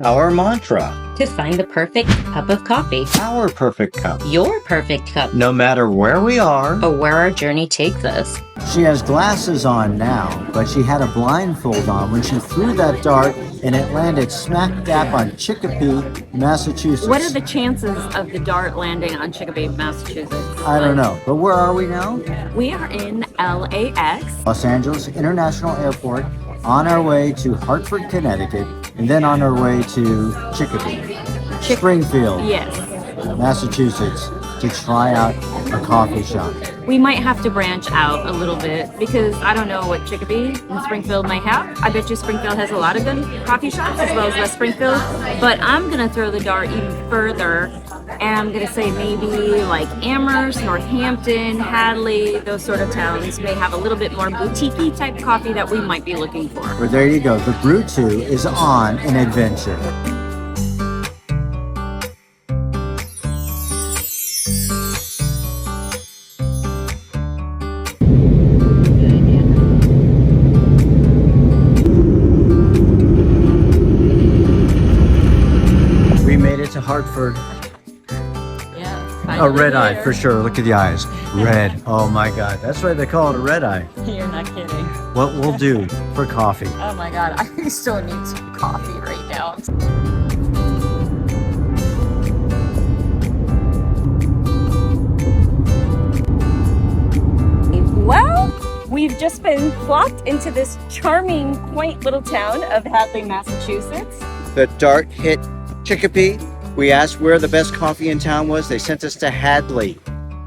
Our mantra. To find the perfect cup of coffee. Our perfect cup. Your perfect cup. No matter where we are or where our journey takes us. She has glasses on now, but she had a blindfold on when she threw that dart and it landed smack dab on Chicopee, Massachusetts. What are the chances of the dart landing on Chicopee, Massachusetts? I don't know, but where are we now? We are in LAX. Los Angeles International Airport, on our way to Hartford, Connecticut, and then on our way to Chicopee, Springfield, Yes. Massachusetts, to try out a coffee shop. We might have to branch out a little bit because I don't know what Chicopee and Springfield might have. I bet you Springfield has a lot of good coffee shops as well as West Springfield. But I'm going to throw the dart even further and I'm going to say maybe like Amherst, Northampton, Hadley, those sort of towns may have a little bit more boutique-y type coffee that we might be looking for. Well, there you go. The Brew 2 is on an adventure. To Hartford. Yeah. A red eye for sure. Look at the eyes. Red. Oh my God. That's why they call it a red eye. You're not kidding. What we'll do for coffee. Oh my God. I still need some coffee right now. Well, we've just been plopped into this charming, quaint little town of Hadley, Massachusetts. the dart hit Chicopee. We asked where the best coffee in town was. They sent us to Hadley,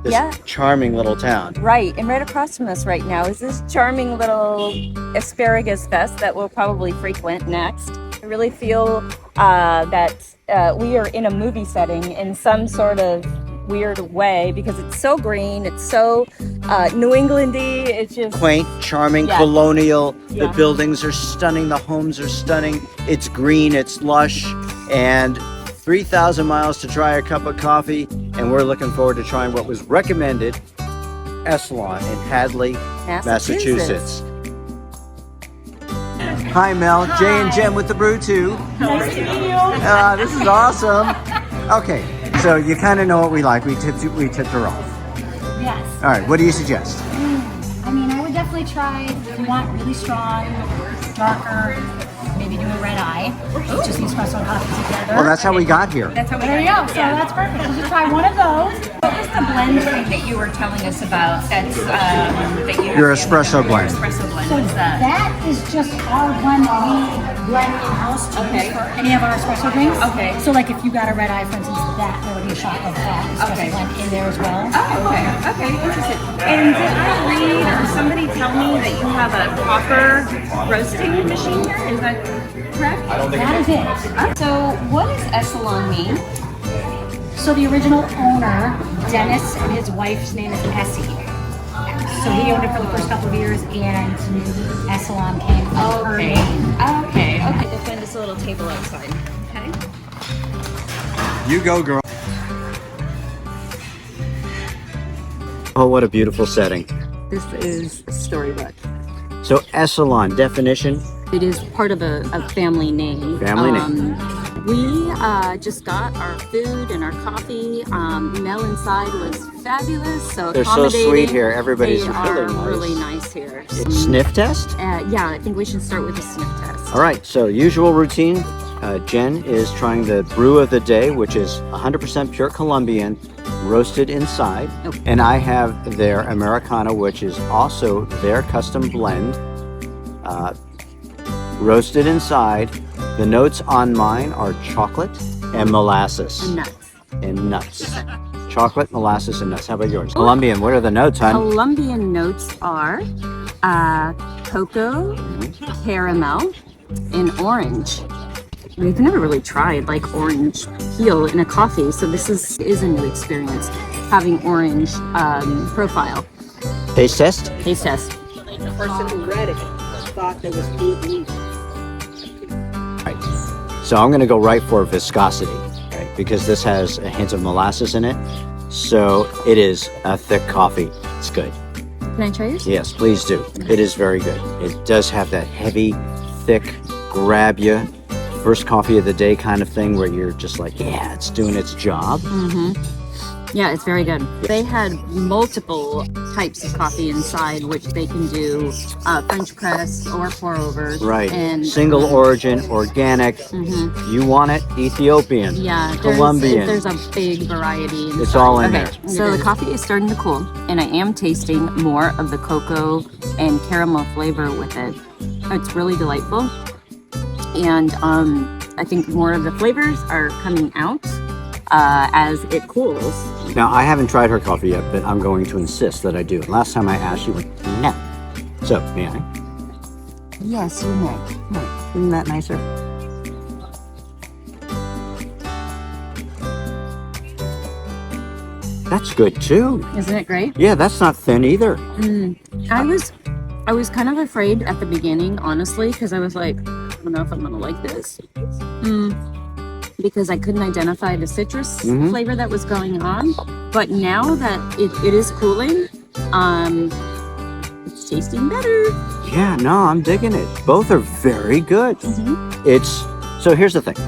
this charming little town. Right, and right across from us right now is this charming little asparagus fest that we'll probably frequent next. I really feel that we are in a movie setting in some sort of weird way because it's so green, it's so New Englandy, it's just Quaint, charming, colonial. The buildings are stunning, the homes are stunning. It's green, it's lush, and 3,000 miles to try a cup of coffee, and we're looking forward to trying what was recommended, Esselon in Hadley, Massachusetts. Hi Mel, Jay and Jen with the Brew 2. nice to meet you. This is awesome. Okay, so you kind of know what we like. We tipped her off. Yes. All right, what do you suggest? I mean, I would definitely try, if you want really strong, darker, maybe do a red eye. Just the espresso and coffee together. Well, that's how we got here. That's how we There you go. So that's perfect. You should try one of those. What was the blend thing that you were telling us about? That's that you have Your espresso blend. Espresso blend. So What's that? that is just our blend that we blend in-house to use for any of our espresso drinks. Okay. So like if you got a red eye, for instance, there would be a shot of that espresso blend in there as well. Oh, okay. Okay, interesting. And did I read or somebody tell me that you have a copper roasting machine here? Is that correct? That is it. So what does Esselon mean? So the original owner, Dennis, and his wife's name is Essie. So he owned it for the first couple of years, and Esselon came from her Okay. name. Okay. We'll find this little table outside. Okay. You go, girl. Oh, what a beautiful setting. This is a storybook. So Esselon, definition? It is part of a family name. Family name. We just got our food and our coffee. Mel inside was fabulous. So They're so accommodating. sweet here. Everybody's They really are nice. really nice here. Sniff test? Yeah, I think we should start with a sniff test. All right, so usual routine. Jen is trying the brew of the day, which is 100% pure Colombian, roasted inside. Okay. And I have their Americano, which is also their custom blend, roasted inside. The notes on mine are chocolate and molasses. And nuts. And nuts. Chocolate, molasses, and nuts. How about yours? Colombian, what are the notes, hon? Colombian notes are cocoa, caramel, and orange. We've never really tried like orange peel in a coffee, so this is a new experience having orange profile. Taste test? Taste test. The person who read it thought there was gluten. Right. So I'm going to go right for viscosity, right? Because this has a hint of molasses in it. So it is a thick coffee. It's good. Can I try yours? Yes, please do. It is very good. It does have that heavy, thick, grab you first coffee of the day kind of thing where you're just like, yeah, it's doing its job. Yeah, it's very good. They had multiple types of coffee inside, which they can do French press or pour overs. Right. And Single origin, organic. You want it, Ethiopian. yeah, Colombian. There's a big variety. Inside. It's all in okay, there. So the coffee is starting to cool, and I am tasting more of the cocoa and caramel flavor with it. It's really delightful, and I think more of the flavors are coming out as it cools. Now, I haven't tried her coffee yet, but I'm going to insist that I do. Last time I asked, she went, no. So, may I? Yes, you may. Isn't that nicer? That's good too. Isn't it great? Yeah, that's not thin either. I was kind of afraid at the beginning, honestly, because I was like, I don't know if I'm gonna like this. Because I couldn't identify the citrus flavor that was going on. But now that it is cooling, it's tasting better. Yeah, no, I'm digging it. Both are very good. So here's the thing.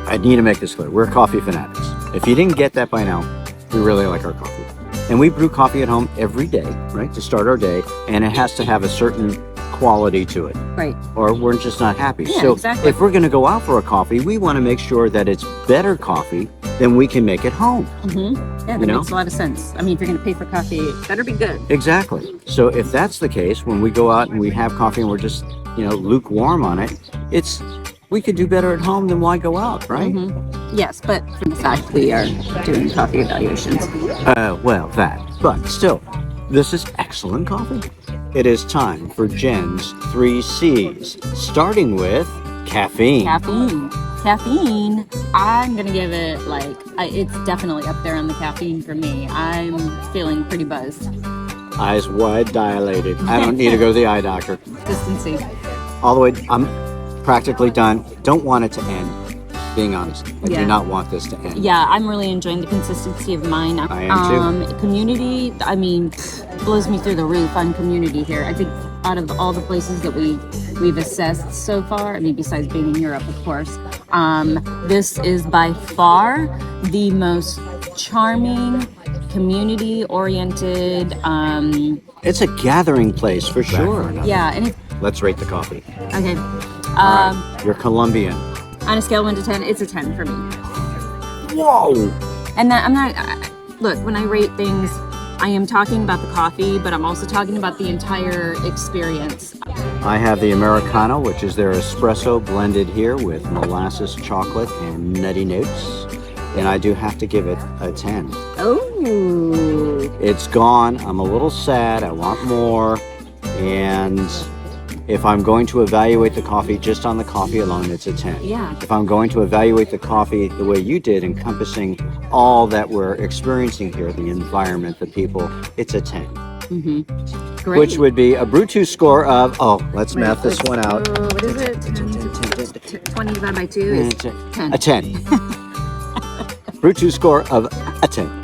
I need to make this clear. We're coffee fanatics. If you didn't get that by now, we really like our coffee. And we brew coffee at home every day, right, to start our day. And it has to have a certain quality to it. Right. Or we're just not happy. Yeah, so exactly. if we're going to go out for a coffee, we want to make sure that it's better coffee than we can make at home. Yeah, that makes a lot of sense. I mean, if you're going to pay for coffee, it better be good. Exactly. So if that's the case, when we go out and we have coffee and we're just, lukewarm on it, we could do better at home than why go out, right? Yes, but for the fact we are doing coffee evaluations. But still, this is excellent coffee. It is time for Jen's 3 C's, starting with caffeine. Caffeine. I'm gonna give it it's definitely up there on the caffeine for me. I'm feeling pretty buzzed. Eyes wide dilated. I don't need to go to the eye doctor. Consistency. All the way, I'm practically done. Don't want it to end. Being honest, I do not want this to end. Yeah, I'm really enjoying the consistency of mine. I am too. Community, blows me through the roof on community here. I think out of all the places that we've assessed so far, besides being in Europe, of course, this is by far the most charming, community-oriented. It's a gathering place for sure. Yeah, and Let's rate the coffee. okay. All right. You're Colombian. On a scale of 1 to 10, it's a 10 for me. Whoa! And that, I'm not, look, when I rate things, I am talking about the coffee, but I'm also talking about the entire experience. I have the Americano, which is their espresso blended here with molasses, chocolate, and nutty notes. And I do have to give it a 10. Oh! It's gone. I'm a little sad. I want more. And if I'm going to evaluate the coffee just on the coffee alone, it's a 10. Yeah. If I'm going to evaluate the coffee the way you did, encompassing all that we're experiencing here, the environment, the people, it's a 10. Great. Which would be a Brew 2 score of, let's math this one out. What is it? 20 divided by 2 is 10. A 10. Brew 2 score of a 10.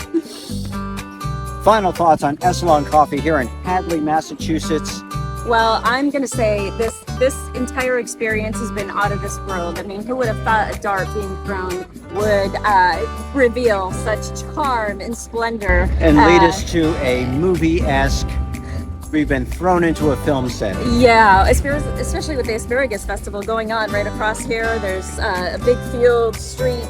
Final thoughts on Esselon Coffee here in Hadley, Massachusetts. Well, I'm going to say this entire experience has been out of this world. Who would have thought a dart being thrown would reveal such charm and splendor. And lead us to a movie-esque, we've been thrown into a film set. Yeah, especially with the Asparagus Festival going on right across here. There's a big field, street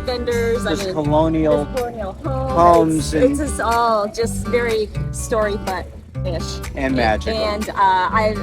vendors. There's colonial homes. It's just all just very storybook-ish. And magical. And I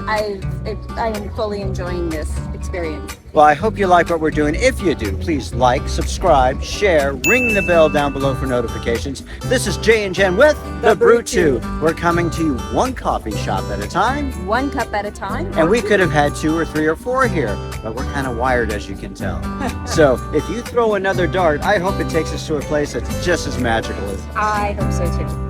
am fully enjoying this experience. Well, I hope you like what we're doing. If you do, please like, subscribe, share, ring the bell down below for notifications. This is Jay and Jen with The Brew 2. We're coming to you one coffee shop at a time. One cup at a time. And we could have had 2 or 3 or 4 here, but we're kind of wired, as you can tell. So if you throw another dart, I hope it takes us to a place that's just as magical as I hope so too.